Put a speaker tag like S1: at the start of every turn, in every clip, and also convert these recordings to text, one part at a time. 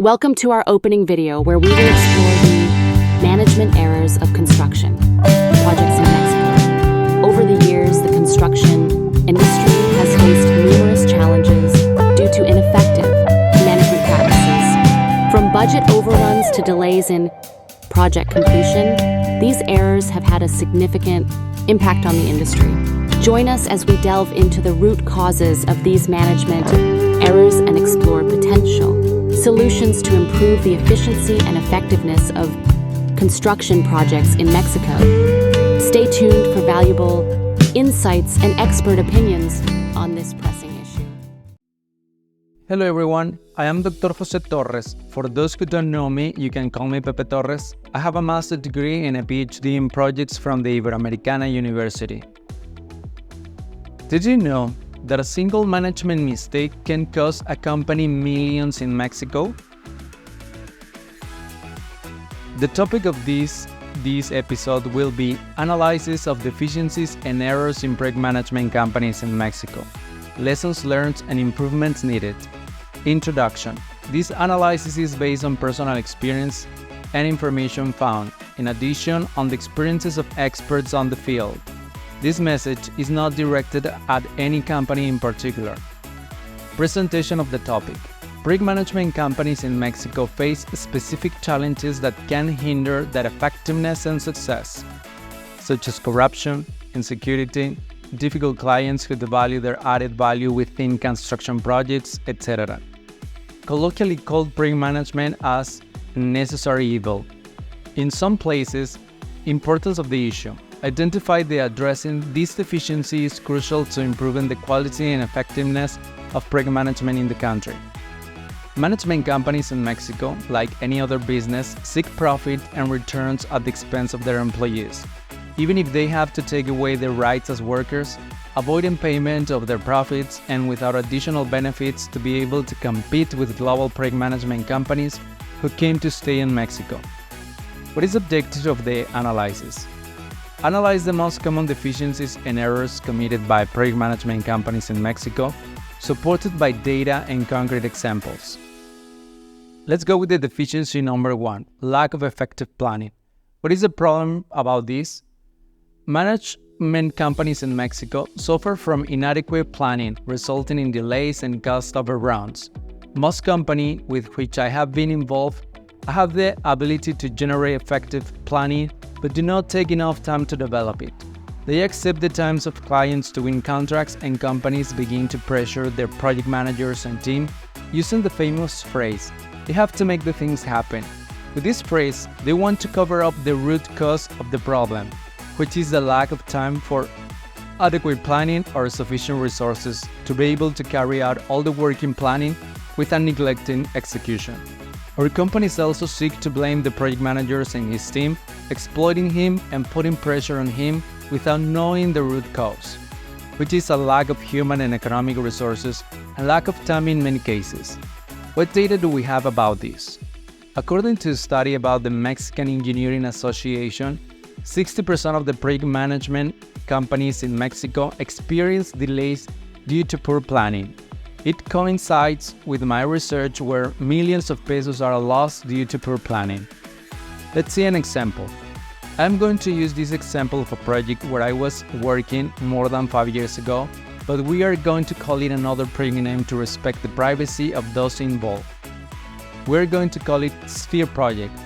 S1: Welcome to our opening video where we will explore the management errors of construction projects in Mexico. Over the years, the construction industry has faced numerous challenges due to ineffective management practices. From budget overruns to delays in project completion, these errors have had a significant impact on the industry. Join us as we delve into the root causes of these management errors and explore potential solutions to improve the efficiency and effectiveness of construction projects in Mexico. Stay tuned for valuable insights and expert opinions on this pressing issue.
S2: Hello everyone, I am Dr. Jose Torres. For those who don't know me, you can call me Pepe Torres. I have a master's degree and a PhD in projects from the Iberoamericana University. Did you know that a single management mistake can cost a company millions in Mexico? The topic of this episode will be analysis of deficiencies and errors in project management companies in Mexico, lessons learned and improvements needed. Introduction. This analysis is based on personal experience and information found, in addition on the experiences of experts on the field. This message is not directed at any company in particular. Presentation of the topic. Project management companies in Mexico face specific challenges that can hinder their effectiveness and success, such as corruption, insecurity, difficult clients who devalue their added value within construction projects, etc. Colloquially called project management as necessary evil. In some places, importance of the issue. Identify that addressing this deficiency is crucial to improving the quality and effectiveness of project management in the country. Management companies in Mexico, like any other business, seek profit and returns at the expense of their employees. Even if they have to take away their rights as workers, avoiding payment of their profits and without additional benefits to be able to compete with global project management companies who came to stay in Mexico. What is the objective of the analysis? Analyze the most common deficiencies and errors committed by project management companies in Mexico, supported by data and concrete examples. Let's go with the deficiency number 1, lack of effective planning. What is the problem about this? Management companies in Mexico suffer from inadequate planning, resulting in delays and cost overruns. Most companies with which I have been involved have the ability to generate effective planning, but do not take enough time to develop it. They accept the times of clients to win contracts, and companies begin to pressure their project managers and team using the famous phrase, "You have to make the things happen." With this phrase, they want to cover up the root cause of the problem, which is the lack of time for adequate planning or sufficient resources to be able to carry out all the work in planning without neglecting execution. Our companies also seek to blame the project managers and his team, exploiting him and putting pressure on him without knowing the root cause, which is a lack of human and economic resources and lack of time in many cases. What data do we have about this? According to a study about the Mexican Engineering Association, 60% of the project management companies in Mexico experience delays due to poor planning. It coincides with my research where millions of pesos are lost due to poor planning. Let's see an example. I'm going to use this example of a project where I was working more than 5 years ago, but we are going to call it another project name to respect the privacy of those involved. We're going to call it Sphere Project.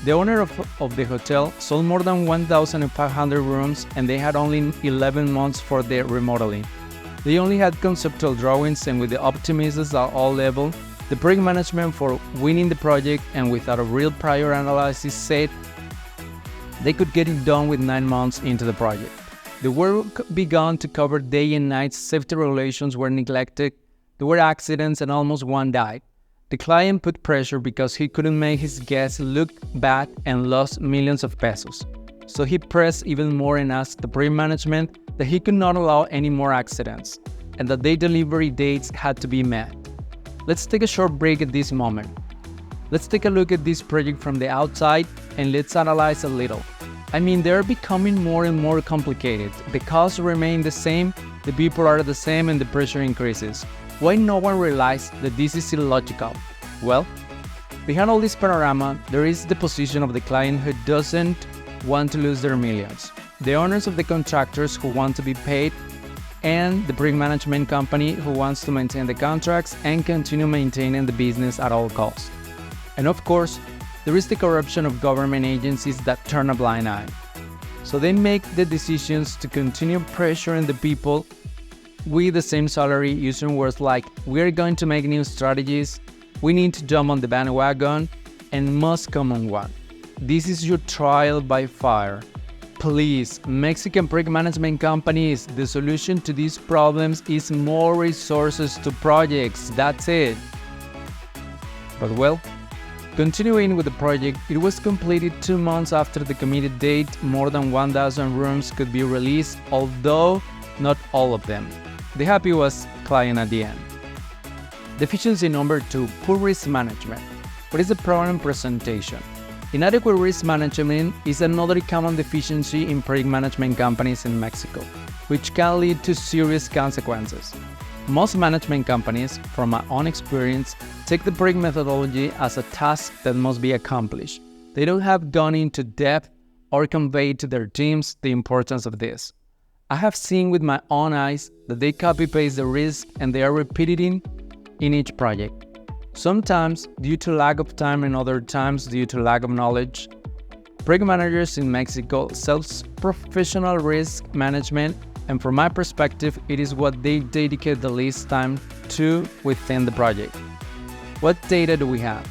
S2: The owner of the hotel sold more than 1,500 rooms, and they had only 11 months for their remodeling. They only had conceptual drawings, and with the optimisms at all levels, the project management for winning the project and without a real prior analysis said they could get it done with 9 months into the project. The work began to cover day and night, safety regulations were neglected, there were accidents and almost one died. The client put pressure because he couldn't make his guests look bad and lost millions of pesos. So he pressed even more and asked the project management that he could not allow any more accidents and that their delivery dates had to be met. Let's take a short break at this moment. Let's take a look at this project from the outside and let's analyze a little. I mean, they're becoming more and more complicated. The costs remain the same, the people are the same, and the pressure increases. Why no one realized that this is illogical? Well, Behind all this panorama, there is the position of the client who doesn't want to lose their millions, the owners of the contractors who want to be paid, and the project management company who wants to maintain the contracts and continue maintaining the business at all costs. And of course, there is the corruption of government agencies that turn a blind eye. So they make the decisions to continue pressuring the people with the same salary, using words like, "we're going to make new strategies," "we need to jump on the bandwagon," and "most common one, this is your trial by fire." Please, Mexican project management companies, the solution to these problems is more resources to projects, that's it. But well, continuing with the project, it was completed 2 months after the committed date. More than 1,000 rooms could be released, although not all of them. The happy was client at the end. Deficiency number 2, poor risk management. What is the problem presentation? Inadequate risk management is another common deficiency in project management companies in Mexico, which can lead to serious consequences. Most management companies, from my own experience, take the project methodology as a task that must be accomplished. They don't have gone into depth or conveyed to their teams the importance of this. I have seen with my own eyes that they copy-paste the risk and they are repeating in each project. Sometimes due to lack of time and other times due to lack of knowledge. Project managers in Mexico sells professional risk management, and from my perspective, it is what they dedicate the least time to within the project. What data do we have?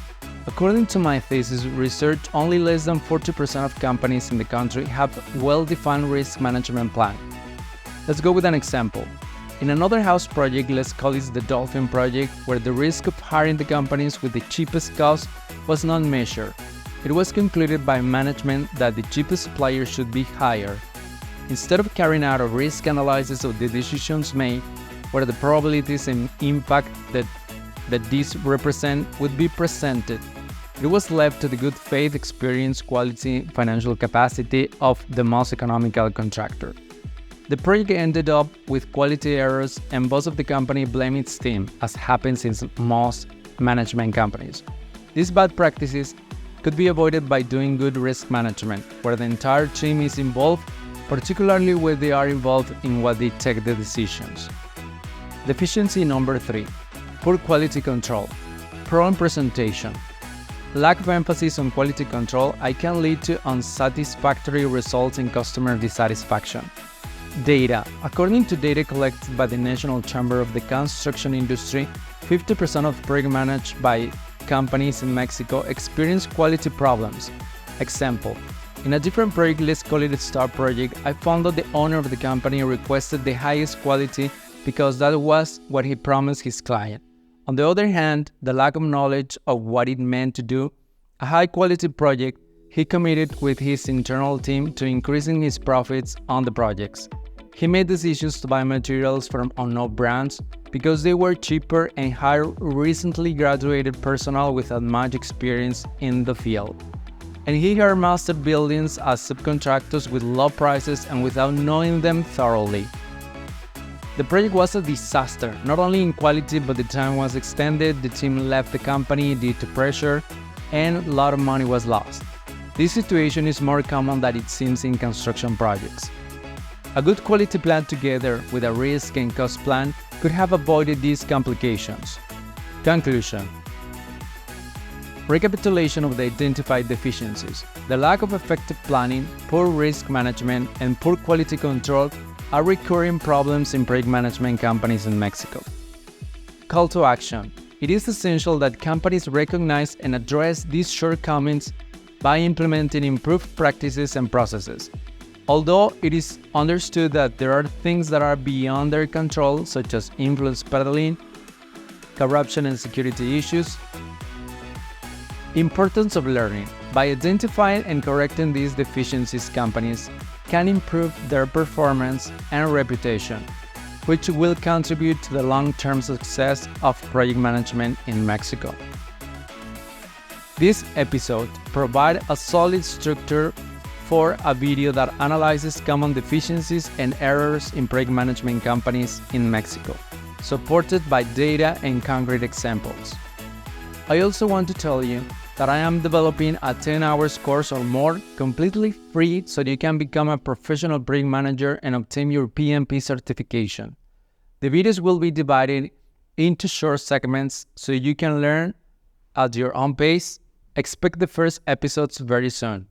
S2: According to my thesis research, only less than 40% of companies in the country have well-defined risk management plan. Let's go with an example. In another house project, let's call it the Dolphin project, where the risk of hiring the companies with the cheapest cost was not measured. It was concluded by management that the cheapest supplier should be hired. Instead of carrying out a risk analysis of the decisions made, where the probabilities and impact that these represent would be presented, it was left to the good faith, experience, quality, financial capacity of the most economical contractor. The project ended up with quality errors, and boss of the company blamed its team, as happens in most management companies. These bad practices could be avoided by doing good risk management, where the entire team is involved, particularly when they are involved in what they take the decisions. Deficiency number 3, poor quality control. Problem presentation. Lack of emphasis on quality control can lead to unsatisfactory results in customer dissatisfaction. Data. According to data collected by the National Chamber of the Construction Industry, 50% of projects managed by companies in Mexico experience quality problems. Example, in a different project, let's call it a Star project, I found that the owner of the company requested the highest quality because that was what he promised his client. On the other hand, the lack of knowledge of what it meant to do a high-quality project, he committed with his internal team to increasing his profits on the projects. He made decisions to buy materials from unknown brands because they were cheaper and hired recently graduated personnel without much experience in the field. And he hired master buildings as subcontractors with low prices and without knowing them thoroughly. The project was a disaster, not only in quality, but the time was extended, the team left the company due to pressure, and a lot of money was lost. This situation is more common than it seems in construction projects. A good quality plan together with a risk and cost plan could have avoided these complications. Conclusion. Recapitulation of the identified deficiencies. The lack of effective planning, poor risk management, and poor quality control are recurring problems in project management companies in Mexico. Call to action. It is essential that companies recognize and address these shortcomings by implementing improved practices and processes. Although it is understood that there are things that are beyond their control, such as influence peddling, corruption and security issues. Importance of learning. By identifying and correcting these deficiencies, companies can improve their performance and reputation, which will contribute to the long-term success of project management in Mexico. This episode provides a solid structure for a video that analyzes common deficiencies and errors in project management companies in Mexico, supported by data and concrete examples. I also want to tell you that I am developing a 10 hours course or more completely free so you can become a professional brick manager and obtain your PMP certification. The videos will be divided into short segments so you can learn at your own pace. Expect the first episodes very soon.